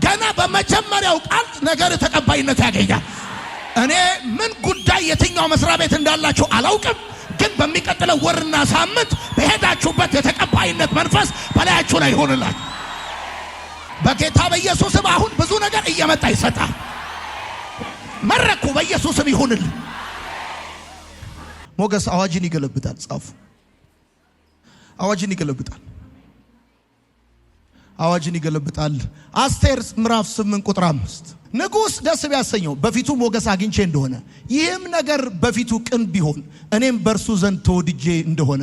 ገና በመጀመሪያው ቃል ነገር ተቀባይነት ያገኛል። እኔ ምን ጉዳይ የትኛው መስሪያ ቤት እንዳላችሁ አላውቅም፣ ግን በሚቀጥለው ወርና ሳምንት በሄዳችሁበት የተቀባይነት መንፈስ በላያችሁ ላይ ይሆንላችሁ በጌታ በኢየሱስም። አሁን ብዙ ነገር እየመጣ ይሰጣል። መረኩ በኢየሱስም ይሁንል። ሞገስ አዋጅን ይገለብጣል። ጻፉ። አዋጅን ይገለብጣል። አዋጅን ይገለብጣል። አስቴር ምዕራፍ 8 ቁጥር 5 ንጉሥ ደስ ቢያሰኘው በፊቱ ሞገስ አግኝቼ እንደሆነ ይህም ነገር በፊቱ ቅን ቢሆን እኔም በእርሱ ዘንድ ተወድጄ እንደሆነ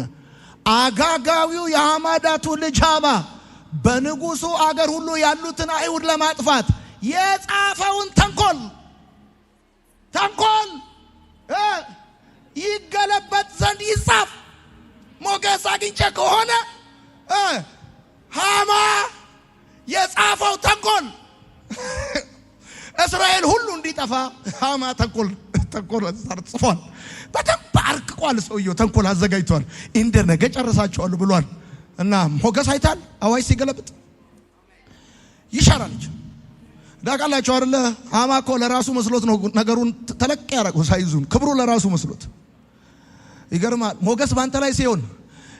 አጋጋዊው የሐማዳቱ ልጅ ሐማ በንጉሡ አገር ሁሉ ያሉትን አይሁድ ለማጥፋት የጻፈውን ተንኮል ይገለበጥ ዘንድ ይጻፍ። ሞገስ አግኝቼ ከሆነ ሐማ የጻፈው ተንኮል እስራኤል ሁሉ እንዲጠፋ ሐማ ተንኮል ጽፏል። በደንብ አርቅቋል። ሰውየው ተንኮል አዘጋጅቷል። እንደ ነገ ጨርሳቸዋል ብሏል። እና ሞገስ አይታል አዋጅ ሲገለብጥ ይሻራል። ዳቃላችሁ አይደለ? ሐማ እኮ ለራሱ መስሎት ነው ነገሩን ተለቅ ያደረገው ሳይዙን ክብሩ ለራሱ መስሎት። ይገርማል። ሞገስ ባንተ ላይ ሲሆን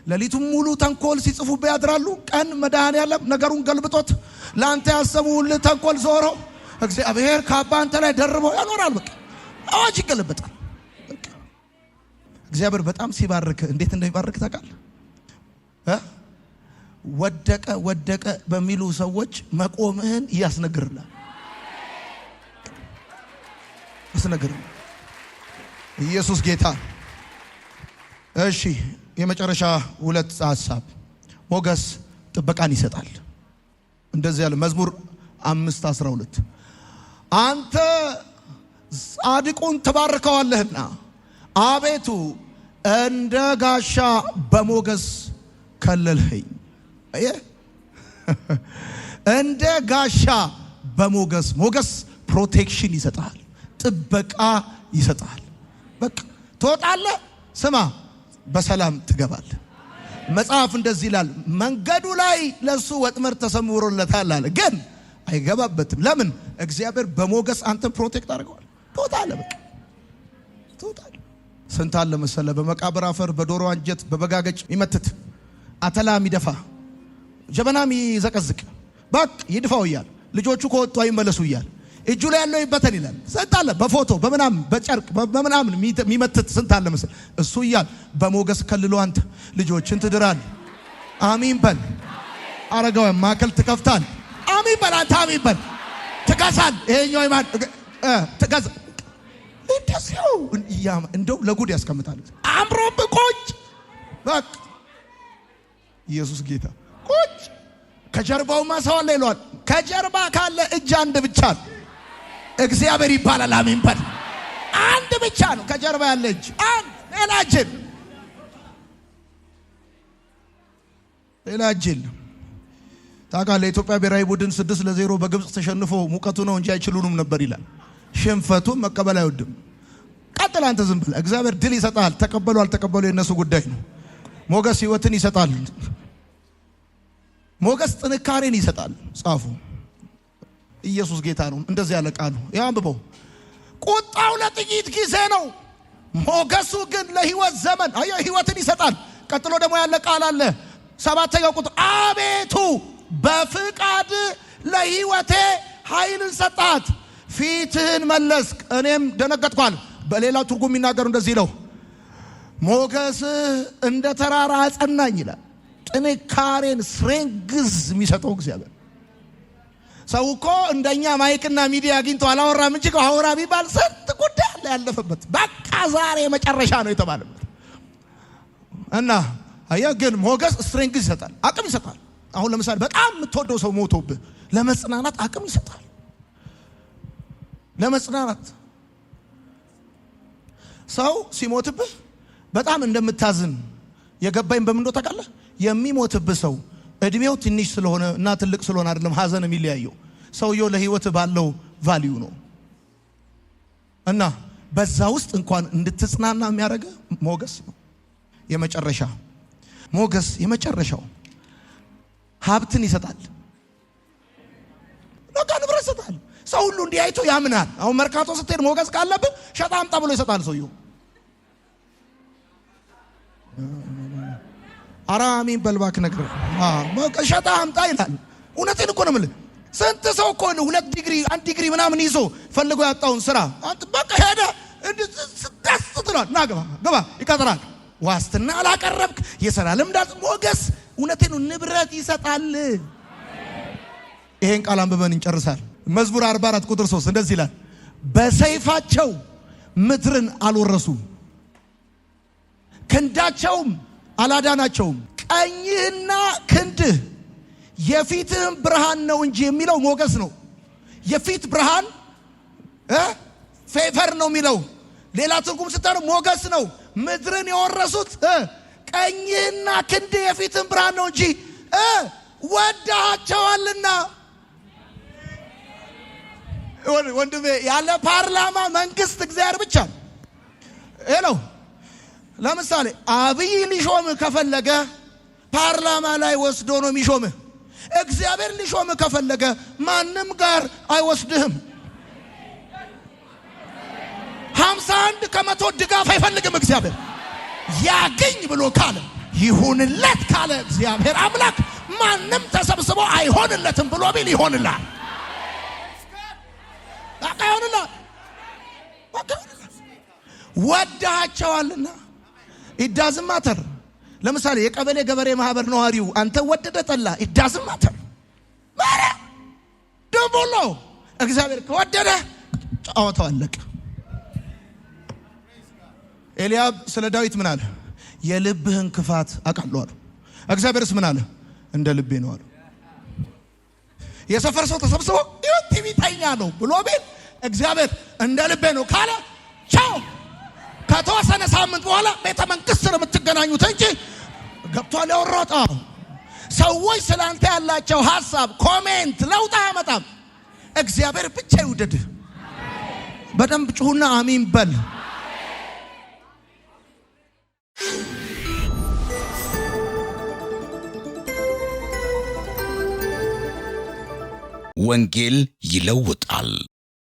ሌሊቱን ሙሉ ተንኮል ሲጽፉብህ ያድራሉ። ቀን መድኃኔዓለም ነገሩን ገልብጦት ላንተ ያሰቡልህ ተንኮል ዞሮ እግዚአብሔር ካባንተ ላይ ደርበው ያኖራል። በቃ አዋጅ ይገለበጣል። በቃ እግዚአብሔር በጣም ሲባርክ እንዴት እንደሚባርክ ታውቃለህ? ወደቀ በሚሉ ሰዎች መቆምህን ያስነግርናል። ኢየሱስ ጌታ። እሺ የመጨረሻ ሁለት ሐሳብ ሞገስ ጥበቃን ይሰጣል። እንደዚህ ያለ መዝሙር 5:12 አንተ ጻድቁን ትባርከዋለህና አቤቱ እንደ ጋሻ በሞገስ ከለልኸኝ። እንደ ጋሻ በሞገስ ሞገስ ፕሮቴክሽን ይሰጣል፣ ጥበቃ ይሰጣል። በቃ ትወጣለህ፣ ስማ በሰላም ትገባለህ። መጽሐፍ እንደዚህ ይላል፣ መንገዱ ላይ ለሱ ወጥመድ ተሰምሮለታል አለ፣ ግን አይገባበትም። ለምን? እግዚአብሔር በሞገስ አንተን ፕሮቴክት አድርገዋል። ትወጣለህ፣ በቃ ትወጣለህ። ስንት አለ መሰለህ በመቃብር አፈር በዶሮ አንጀት በበጋገጭ ይመትት አተላ ሚደፋ ጀበና ሚዘቀዝቅ በቃ ይድፋው እያል ልጆቹ ከወጡ አይመለሱ እያል እጁ ላይ ያለው ይበተን ይላል። ስንት አለ በፎቶ በምናምን በጨርቅ በምናምን ሚመትት ስንት አለ መሰለህ። እሱ እያል በሞገስ ከልሎ አንተ ልጆችን ትድራል። አሚን በል። አረጋው ማከል ትከፍታል። አሚን በል። አንተ አሚን በል። ትገዛል። ይሄኛው ይማን ትገዛ እንደዚያው እንደው ለጉድ ያስቀምጣል። አምሮብ ቁጭ በቃ ኢየሱስ ጌታ ቁጭ ከጀርባውማ ሰው አለ ይሏል። ከጀርባ ካለ እጅ አንድ ብቻ ነው እግዚአብሔር ይባላል። አሜን በል። አንድ ብቻ ነው ከጀርባ ያለ እጅ አንድ፣ ሌላ እጅ የለም። ታውቃለህ የኢትዮጵያ ብሔራዊ ቡድን 6-0 በግብጽ ተሸንፎ ሙቀቱ ነው እንጂ አይችሉንም ነበር ይላል። ሽንፈቱን መቀበል አይወድም። ቀጥል አንተ ዝም ብለህ እግዚአብሔር ድል ይሰጣል። ተቀበሉ አልተቀበሉ የነሱ ጉዳይ ነው። ሞገስ ሕይወትን ይሰጣል። ሞገስ ጥንካሬን ይሰጣል። ጻፉ። ኢየሱስ ጌታ ነው። እንደዚህ ያለ ቃል ነው። ያንብበው። ቁጣው ለጥቂት ጊዜ ነው፣ ሞገሱ ግን ለሕይወት ዘመን። አየ ሕይወትን ይሰጣል። ቀጥሎ ደግሞ ያለ ቃል አለ 7ኛው ቁጥር አቤቱ በፍቃድ ለሕይወቴ ኃይልን ሰጣት፣ ፊትህን መለስክ እኔም ደነገጥኳል። በሌላው ትርጉም የሚናገሩ እንደዚህ ነው፣ ሞገስህ እንደ ተራራ አጸናኝ ይላል። ጥንካሬን ስትሬንግዝ የሚሰጠው እግዚአብሔር። ሰው እኮ እንደኛ ማይክና ሚዲያ አግኝቶ አላወራም እንጂ አወራ ቢባል ስንት ጉዳይ አለ ያለፈበት። በቃ ዛሬ መጨረሻ ነው የተባለበት እና አየህ፣ ግን ሞገስ ስትሬንግዝ ይሰጣል፣ አቅም ይሰጣል። አሁን ለምሳሌ በጣም የምትወደው ሰው ሞቶብህ ለመጽናናት አቅም ይሰጣል። ለመጽናናት ሰው ሲሞትብህ በጣም እንደምታዝን የገባኝ በምን ነው ታውቃለህ? የሚሞትብህ ሰው እድሜው ትንሽ ስለሆነ እና ትልቅ ስለሆነ አይደለም ሐዘን የሚለያየው፣ ሰውየው ለህይወት ባለው ቫልዩ ነው። እና በዛ ውስጥ እንኳን እንድትጽናና የሚያደርግ ሞገስ ነው። የመጨረሻ ሞገስ የመጨረሻው ሀብትን ይሰጣል። ለካ ንብረት ይሰጣል። ሰው ሁሉ እንዲህ አይቶ ያምናል። አሁን መርካቶ ስትሄድ ሞገስ ካለብህ ሸጣ አምጣ ብሎ ይሰጣል ሰውየው። አራሚን በልባክ ነገር ሸጣ አምጣ ይላል። እውነቴን እኮ ነው የምልህ። ስንት ሰው እኮ ነው 2 ዲግሪ 1 ዲግሪ ምናምን ይዞ ፈልጎ ያጣውን ስራ አንተ በቃ ሄደ ደስ ትላል። ና ገባ ይቀጥራል። ዋስትና አላቀረብክ የሥራ ልምድ ሞገስ እውነቴን ነው ንብረት ይሰጣል። ይሄን ቃል አንብበን እንጨርሳለን። መዝሙር 44 ቁጥር 3 እንደዚህ ይላል፣ በሰይፋቸው ምድርን አልወረሱም፣ ክንዳቸውም አላዳናቸውም። ቀኝህና ክንድህ የፊትህም ብርሃን ነው እንጂ የሚለው ሞገስ ነው። የፊት ብርሃን ፌቨር ነው የሚለው። ሌላ ትርጉም ስታነው ሞገስ ነው። ምድርን የወረሱት ቀኝህና ክንድህ የፊትህም ብርሃን ነው እንጂ ወደሃቸዋልና። ወንድሜ ያለ ፓርላማ መንግስት እግዚአብሔር ብቻ ነው። ለምሳሌ አብይ ሊሾምህ ከፈለገ ፓርላማ ላይ ወስዶ ነው የሚሾምህ። እግዚአብሔር ሊሾምህ ከፈለገ ማንም ጋር አይወስድህም። 51% ድጋፍ አይፈልግም እግዚአብሔር። ያገኝ ብሎ ካለ ይሁንለት ካለ እግዚአብሔር አምላክ ማንም ተሰብስቦ አይሆንለትም ብሎ ቢል ይሆንላል። ወደሃቸዋልና it doesn't matter። ለምሳሌ የቀበሌ ገበሬ ማህበር ነዋሪው አንተ ወደደ ጠላ it doesn't matter። ማራ ደቦሎ እግዚአብሔር ከወደደ ጫወታው አለቀ። ኤልያብ ስለ ዳዊት ምን አለ? የልብህን ክፋት አውቃለሁ አለ። እግዚአብሔርስ ምን አለ? እንደ ልቤ ነው አለ። የሰፈር ሰው ተሰብስቦ ቲቪተኛ ነው ብሎ ቢል እግዚአብሔር እንደ ልቤ ነው ካለ ቻው። ከተወሰነ ሳምንት በኋላ ቤተ መንግስት ነው የምትገናኙት እንጂ ገብቷል ያወራጣ። ሰዎች ስላንተ ያላቸው ሐሳብ ኮሜንት ለውጥ አያመጣም። እግዚአብሔር ብቻ ይውደድ። በደንብ ጩሁና አሜን በል። ወንጌል ይለውጣል።